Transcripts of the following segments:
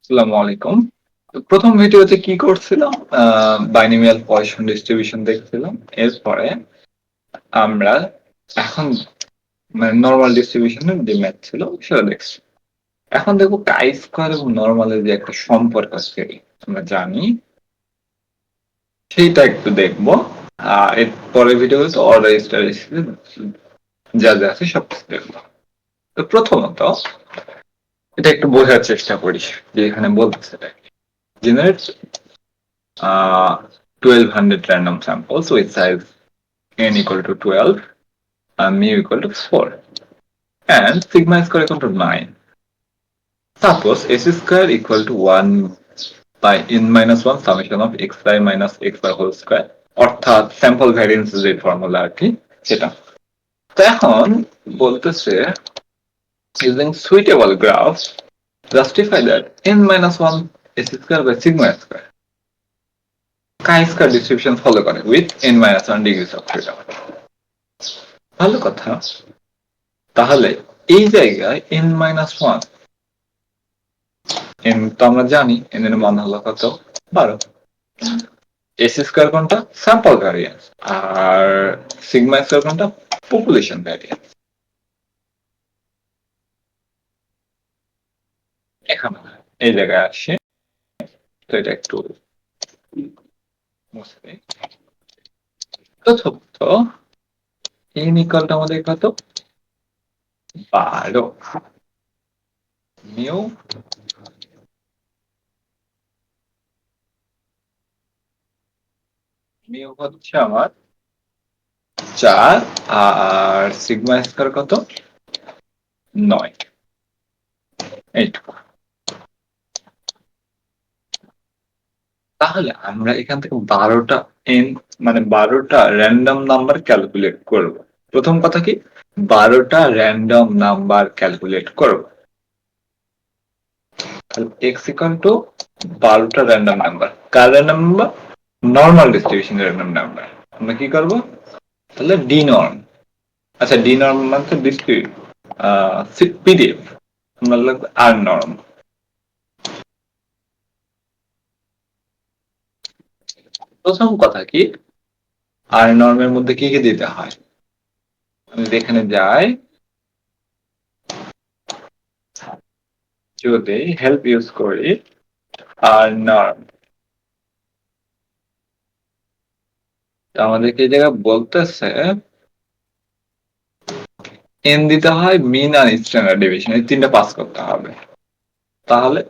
আসসালামু আলাইকুম। প্রথম ভিডিওতে কি করছিলাম? বাইনোমিয়াল পয়সন ডিস্ট্রিবিউশন দেখছিলাম। এরপরে আমরা এখন মানে নরমাল ডিস্ট্রিবিউশনের যে ম্যাথ ছিল সেটা দেখছি। এখন দেখবো কাই স্কয়ার এবং নরমালের যে একটা সম্পর্ক আছে আমরা জানি, সেইটা একটু দেখবো। এর পরের ভিডিওতে অর্ডার স্টাডিস্টিক্স যা যা আছে সবকিছু দেখবো। তো প্রথমত এটা একটু বোঝার চেষ্টা করি যে এখানে বলতেছে generate 1200 random samples with size n equal to 12 and mu equal to 4 and sigma square equal to 9. Suppose s square equal to 1 by n minus 1 summation of xi minus xi whole square অর্থাৎ sample variance যে formula আর কি সেটা। তো এখন বলতেছে using suitable graphs justify that n minus 1 s square by sigma square chi-square distribution follow করে with n minus 1 degrees of freedom। ভালো কথা। তাহলে এই জায়গায় n minus 1 n তো আমরা জানি n এর মান হলো কত 12। s স্কয়ার কোনটা স্যাম্পল ভ্যারিয়েন্স আর সিগমা স্কয়ার কোনটা পপুলেশন ভ্যারিয়েন্স। এখানে এই জায়গায় আসে, তো এটা একটু মুছে দেই। প্রথমত n ইকুয়ালটা আমাদের কত 12, মিউ মিউ হচ্ছে আমার 4 আর সিগমা স্কয়ার কত 9, এইটুকু। তাহলে আমরা এখান থেকে 12টা এন মানে 12টা র্যান্ডম নাম্বার ক্যালকুলেট করব। প্রথম কথা কি 12টা র্যান্ডম নাম্বার ক্যালকুলেট করব। তাহলে x ইকুয়াল টু 12টা র্যান্ডম নাম্বার। কার random number? Normal distribution random number. আমরা কি করব? তাহলে ডি নর্ম, আচ্ছা ডি নর্ম মানে ডিস্ট্রিবিউট পিডিএফ, আমরা লিখব আর নর্ম। প্রথম কথা কি আর নর্মের মধ্যে কি কি দিতে হয়? আমি এখানে যাই, যদি হেল্প ইউজ করি আর নর্ম, আমাদেরকে এই জায়গায় বলতেছে এন দিতে হয় মিন আর স্ট্যান্ডার্ড ডেভিয়েশন, এই তিনটা পাস করতে হবে। তাহলে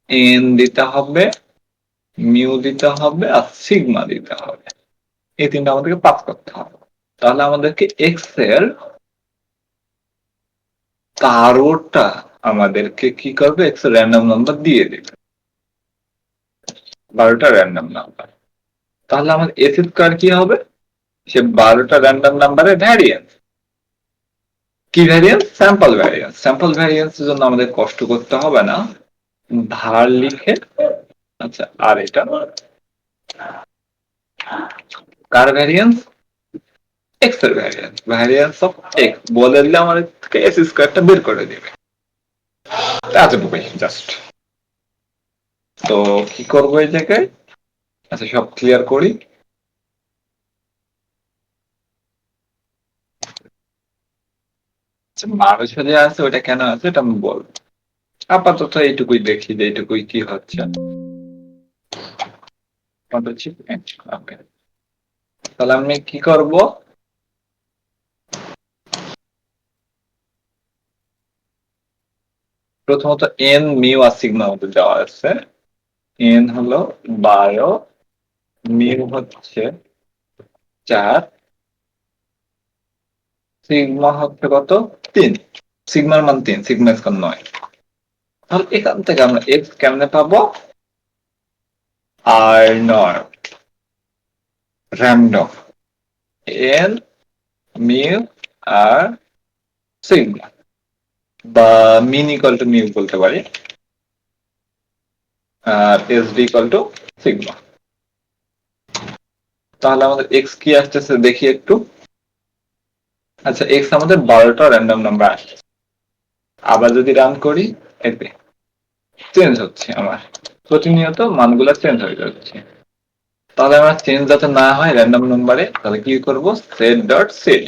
এন দিতে হবে, মিউ দিতে হবে আর সিগমা দিতে হবে, এই তিনটা আমাদেরকে পাস করতে হবে। তাহলে আমাদেরকে এক্স এর 12টা আমাদেরকে কি করবে, এক্স এর র্যান্ডম নাম্বার দিয়ে দেবে, 12টা র্যান্ডম নাম্বার। তাহলে আমার এস স্কয়ার কি হবে? সে 12টা র্যান্ডম নাম্বারের ভ্যারিয়েন্স। কি ভ্যারিয়েন্স? Sample variance. স্যাম্পল ভ্যারিয়েন্সের জন্য আমাদের কষ্ট করতে হবে না, ধার লিখে, আচ্ছা আর এটা কার ভ্যারিয়েন্স? এক্স এর ভ্যারিয়েন্স, ভ্যারিয়েন্স অফ এক্স বলে দিলে আমাদের থেকে এস স্কয়ারটা বের করে দিবে। এতটুকুই জাস্ট। তো কি করবো এই জায়গায়? আচ্ছা সব ক্লিয়ার করি। মানুষ যে আছে ওটা কেন আছে এটা আমি বলবো, আপাতত এইটুকুই দেখি যে এইটুকুই কি হচ্ছে। তাহলে আমি কি করব? প্রথমত এন মিউ আর সিগমা মধ্যে দেওয়া আছে। এন হলো 12, মিউ হচ্ছে 4, সিগমা হচ্ছে কত 3, সিগমার মান 3, সিগমা স্কয়ার 9। তাহলে এখান থেকে আমরা এক্স কেমনে পাবো? আর নয় র্যান্ডম এন মিউ আর সিগমা, বা মিন ইকুয়াল টু মিউ বলতে পারি, আর S D equal to sigma. তাহলে আমাদের এক্স কি আসতেছে দেখি একটু। আচ্ছা এক্স আমাদের 12টা র্যান্ডম নাম্বার আসছে। আবার যদি রান করি এতে চেঞ্জ হচ্ছে, আমার প্রতিনিয়ত মানগুলো চেঞ্জ হয়ে যাচ্ছে। তাহলে আমার চেঞ্জ যাতে না হয় র্যান্ডম নাম্বারে, তাহলে কি করব, সেট ডট সেট,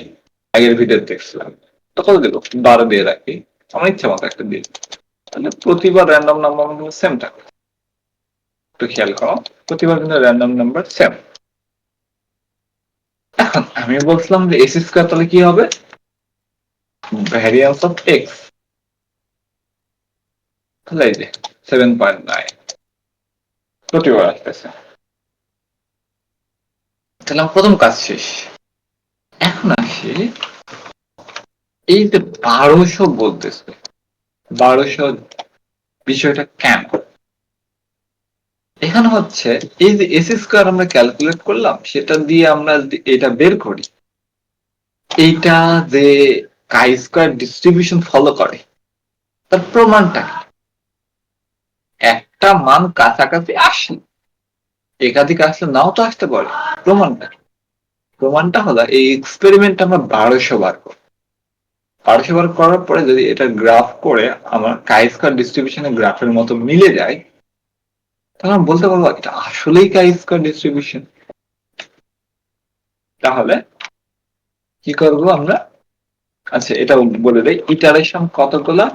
আগের ভিডিও দেখছিলাম তো কত দেবো, 12 দিয়ে রাখি, আমার ইচ্ছা মতো একটা দিই, তাহলে প্রতিবার র্যান্ডম নাম্বার সেম থাকে। একটু খেয়াল করো, প্রতিবার কিন্তু র্যান্ডম নাম্বার সেম। এখন আমি বলছিলাম যে এস স্কয়ার তাহলে কি হবে, ভ্যারিয়েন্স অফ এক্স, তাহলে এই যে 7.9 প্রতিবার আসতেছে। তাহলে আমার প্রথম কাজ শেষ। এখন আসি, এই যে 1200 বলতেছে, 1200 বিষয়টা কেন, এখানে হচ্ছে এই যে এস স্কয়ার আমরা ক্যালকুলেট করলাম, সেটা দিয়ে আমরা এটা বের করি, এইটা যে কাই স্কয়ার ডিস্ট্রিবিউশন ফলো করে, তার প্রমাণটা কি? একটা মান কাছাকাছি আসলে, একাধিক আসলে নাও তো আসতে পারে, প্রমাণটা কি? প্রমাণটা হলো এই এক্সপেরিমেন্ট আমরা 1200 বার করব, 1200 বার করার পরে যদি এটা গ্রাফ করে আমার কাই স্কয়ার ডিস্ট্রিবিউশনের গ্রাফের মতো মিলে যায়, তাহলে আমরা বলতে পারবো এটা আসলেই কাই স্কয়ার ডিস্ট্রিবিউশন। তাহলে কি করব আমরা, আচ্ছা এটা বলে দেই, ইটারেশন কতগুলা,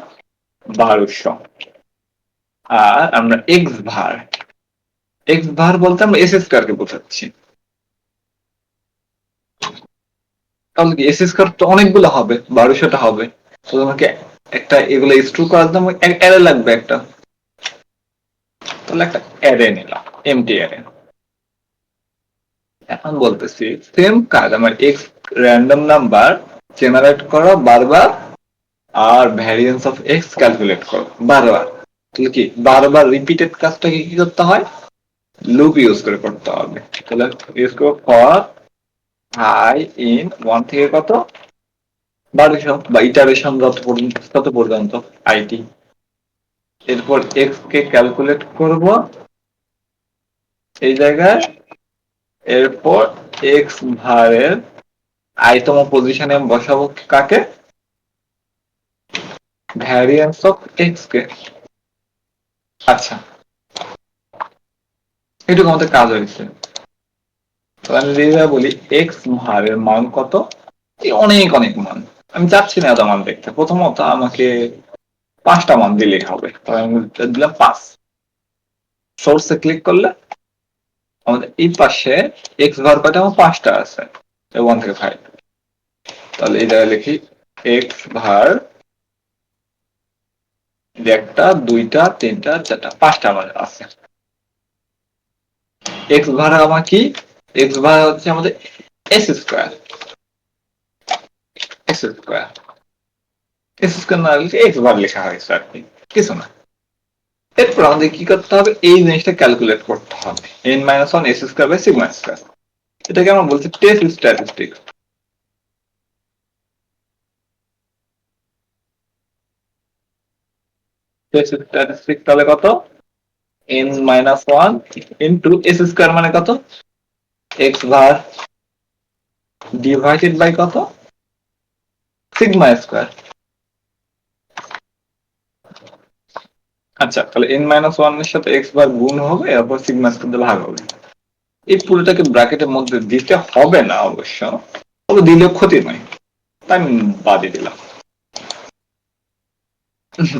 1200, আর আমরা এক্স ভার, এক্স ভার বলতে আমরা এস স্কয়ার কে বোঝাচ্ছি, তাহলে কি এস স্কয়ার তো অনেকগুলো হবে, 1200টা হবে, তো তোমাকে একটা এগুলো স্টোর করার জন্য অ্যারে লাগবে একটা, তাহলে একটা অ্যারে নিলাম, এমটি অ্যারে। এখন বলতেছি সেম কাজ, আমার এক্স র্যান্ডম নাম্বার জেনারেট করো বারবার, আর ভ্যারিয়েন্স অফ এক্স ক্যালকুলেট করো বারবার, তাহলে কি বারবার রিপিটেড কাজটাকে কি করতে হয়, লুপ ইউজ করে করতে হবে। তাহলে ইউজ করবো ফর আই ইন 1 থেকে কত 1200, বা ইটারেশন যত পর্যন্ত আইটি, এরপর এক্স কে ক্যালকুলেট করব এই জায়গায়, এরপর এক্স ভারের আইতম পজিশনে বসাবো কাকে, ভ্যারিয়েন্স অফ এক্স কে। আচ্ছা এটুকু আমাদের কাজ হয়েছে, তাহলে আমি যদি বলি এক্স ভারের মান কত, অনেক অনেক মান, আমি চাচ্ছি না এত মান দেখতে, প্রথমত আমাকে 5টা মান দিলেই হবে, তাহলে আমি দিলাম 5, সোর্সে ক্লিক করলে আমাদের এই পাশে এক্স ভার কয়টা, আমার 5টা আছে, 1 থেকে 5, তাহলে এই জায়গায় লিখি এক্স ভার, একটা দুইটা তিনটা চারটা 5টা আমার আছে। এক্স ভার আমার কি, এক্স ভার হচ্ছে আমাদের S square, S square, S square না লিখে এক্স ভার লেখা হয়েছে আর কি, কিছু না। এরপর আমাদের কি করতে হবে, এই জিনিসটা ক্যালকুলেট করতে হবে, n minus one s square by sigma square, এটাকে আমরা বলছি টেস্ট স্ট্যাটিস্টিক। টেস্ট স্ট্যাটিস্টিক তাহলে কত, n minus one into s square মানে কত, এক্স ভার ডিভাইডেড বাই কত, সিগমা স্কয়ার। আচ্ছা তাহলে এন মাইনাস ওয়ান এর সাথে এক্স বার গুণ হবে, এরপর সিগমা স্কয়ার ভাগ হবে, এই পুরোটাকে ব্র্যাকেটের মধ্যে দিতে হবে না অবশ্য, তবে দিলেও ক্ষতি নয়, তাই আমি বাদই দিলাম,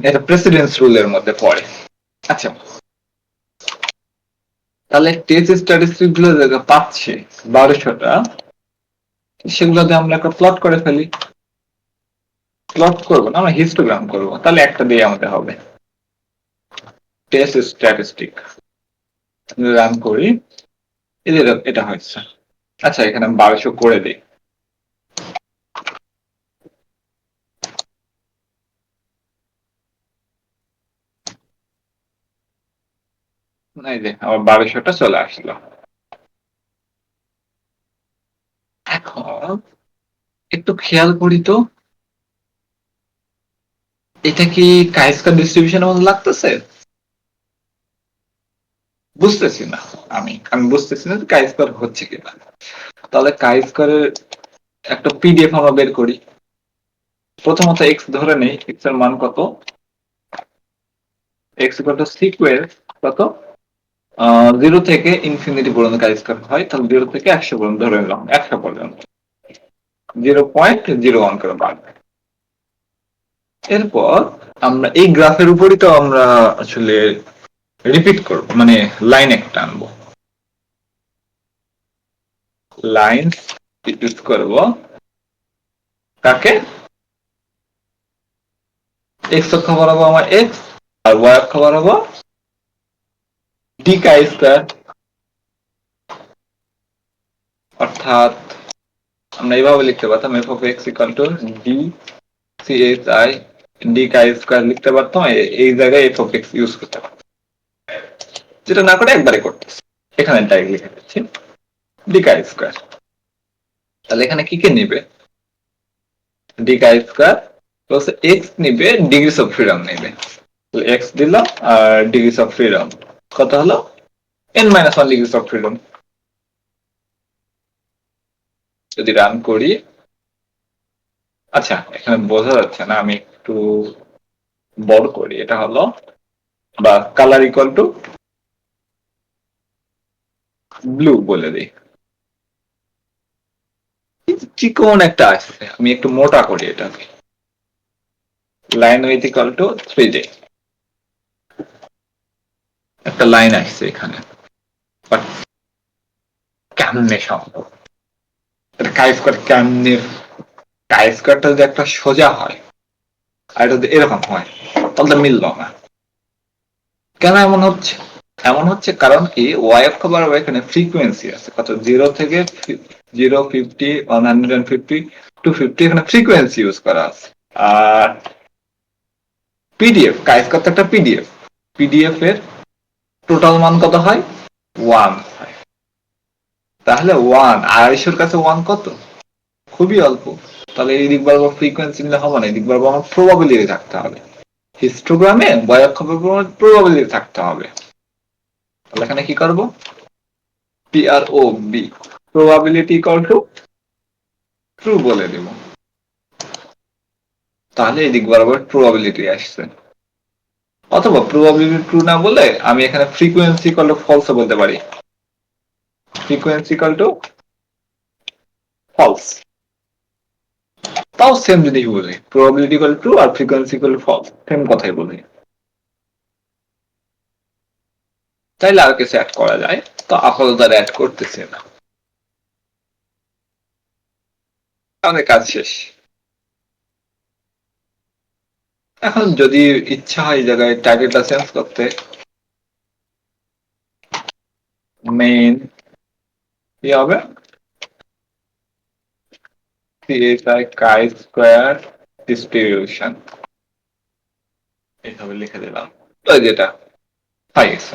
এটা প্রেসিডেন্স রুলের মধ্যে পড়ে। আচ্ছা তাহলে টেস্ট স্ট্যাটিস্টিক গুলো যেটা পাচ্ছি 1200টা, সেগুলো দিয়ে আমরা একটা প্লট করে ফেলি, প্লট করবো না, আমরা হিস্টোগ্রাম করবো, তাহলে একটা দিয়ে আমাদের হবে টেস্ট স্ট্যাটিস্টিক, রান করি, এটা হয়েছে। আচ্ছা এখানে 1200 করে দিই, এই যে আমার 1200টা চলে আসলো। এখন একটু খেয়াল করি তো, এটা কি কাইস্কার ডিস্ট্রিবিউশনের মধ্যে লাগতেছে, বুঝতেছি না, আমি বুঝতেছি না কাইস্কার হচ্ছে কিনা, তাহলে কাইস্কারের একটা পিডিএফ আমরা বের করি, প্রথমত এক্স ধরে নেই, এক্স এর মান কত, এক্স ইকুয়াল টু সিকোয়েন্স কত 0 থেকে ইনফিনিটি পর্যন্ত কাজ করতে হয়, তাহলে 0 থেকে 100 পর্যন্ত ধরে নিলাম, 100 পর্যন্ত 0.01 করে বাড়বে। এরপর আমরা এই গ্রাফের উপরই তো আমরা আসলে রিপিট করব, মানে লাইন একটা আনবো, লাইন ইউজ করব কাকে, এক্স অক্ষ বরাবর আমার এক্স আর ওয়াই অক্ষ বরাবর ডি কাই স্কয়ার, অর্থাৎ আমরা এইভাবে লিখতে পারতাম f of x equal to d c h i d chi square লিখতে পারতাম, এই জায়গায় এফ অফ এক্স ইউজ করতে পারতাম, যেটা না করে একবারে করতেছি, এখানে ডাইরেক্ট লিখে দিচ্ছি ডি কাই স্কয়ার। তাহলে এখানে কি কে নিবে, D chi square plus x নিবে, ডিগ্রিস অফ ফ্রিডম নিবে, এক্স দিলাম আর ডিগ্রিস অফ ফ্রিডম কত হলো n-1 ডিগ্রিস অফ ফ্রিডম। যদি রান করি, আচ্ছা এখানে বোঝা যাচ্ছে না, আমি একটু বড় করি, এটা হলো বা কালার ইকুয়াল টু ব্লু বলে দিই, চিকন একটা আসছে, আমি একটু মোটা করি এটাকে, line with equal to 3D, একটা লাইন আসছে এখানে, বাট কেমনে সম্ভব, এটা কাই স্কয়ার কেমনে, কাই স্কয়ারটা যদি একটা সোজা হয় আর এটা যদি এরকম হয় তাহলে মিললো না, কেন এমন হচ্ছে, এমন হচ্ছে কারণ কি ওয়াই অক্ষ বরাবর এখানে ফ্রিকোয়েন্সি আছে কত 0 থেকে 0, 50, 150, 250, এখানে ফ্রিকোয়েন্সি ইউজ করা আছে। আর পিডিএফ কাজ করতে একটা পিডিএফ, পিডিএফ এর টোটাল মান কত হয় 1 হয়, তাহলে 1 250 কাছে 1 কত, খুবই অল্প, তাহলে এই দিক বরাবর ফ্রিকোয়েন্সি নিলে হবে না, এই দিক বরাবর আমার প্রবাবিলিটি থাকতে হবে, হিস্টোগ্রামে ওয়াই অক্ষ বরাবর প্রবাবিলিটি থাকতে হবে, তাহলে এখানে কি করব, PROB probability equal to true বলে দেব, তাহলে এদিক বরাবর probability আসছে, অথবা probability true না বলে আমি এখানে frequency equal to false বলতে পারি, frequency equal to false, তাও সেম জিনিস বলি, probability equal to true আর frequency equal to false same কথাই বলি, তাইলে আর কিছু অ্যাড করা যায়, তো আপাতত আর অ্যাড করতেছি না, আমাদের কাজ শেষ। এখন যদি ইচ্ছা হয় এই জায়গায় টাইটেলটা চেঞ্জ করতে, মেইন কি হবে CHI chi square distribution, এইভাবে লিখে দিলাম, তো যেটা হয়ে গেছে,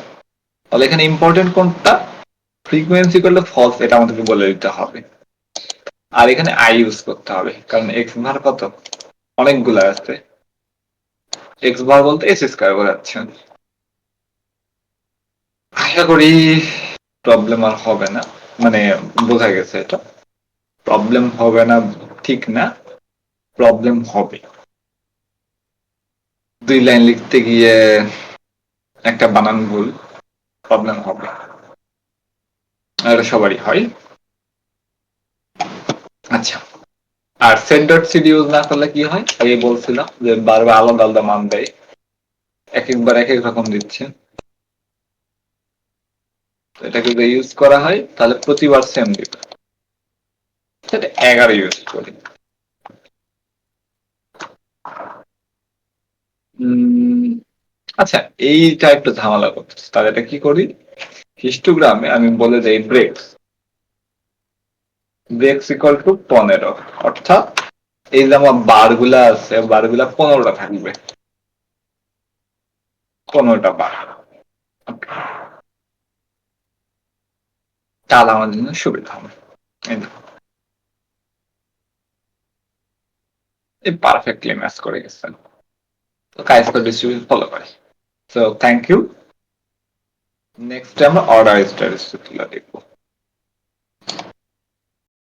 তাহলে এখানে ইম্পর্টেন্ট কোনটা, ফ্রিকোয়েন্সি করলে ফলস, এটা আমাদেরকে বলে দিতে হবে, আর এখানে আই ইউজ করতে হবে, কারণ এক্স ভার কত অনেকগুলো আছে, এক্স ভার বলতে এস স্কয়ার বোঝাচ্ছে, আশা করি প্রবলেম আর হবে না, মানে বোঝা গেছে, এটা প্রবলেম হবে না ঠিক না, প্রবলেম হবে, 2 লাইন লিখতে গিয়ে একটা বানান ভুল, প্রবলেম হবে, এটা সবারই হয়। আচ্ছা, আর সেট ডট সিডি ইউজ না করলে কি হয়, আগে বলছিলাম যে বারবার আলাদা আলাদা মান দেয়, এক একবার এক এক রকম দিচ্ছে, এটাকে যদি ইউজ করা হয় তাহলে প্রতিবার সেম দিবে, সেটা 11 ইউজ করি, আচ্ছা এইটা একটু ঝামেলা করতেছে, তাহলে এটা কি করি, হিস্টোগ্রামে আমি বলে দেই ব্রেকস, ব্রেকস ইকুয়াল টু 15, অর্থাৎ এই যে আমার বার গুলা আছে, বার গুলা 15টা থাকবে, 15টা বার, তাহলে আমার জন্য সুবিধা হবে, এই পারফেক্টলি ম্যাচ করে গেছেন, তো কাইস্কয়ার ডিস্ট্রিবিউশন ফলো করে, সো থ্যাংক ইউ, নেক্সট আমরা অর্ডার স্ট্যাটিস্টিক্স দেখবো।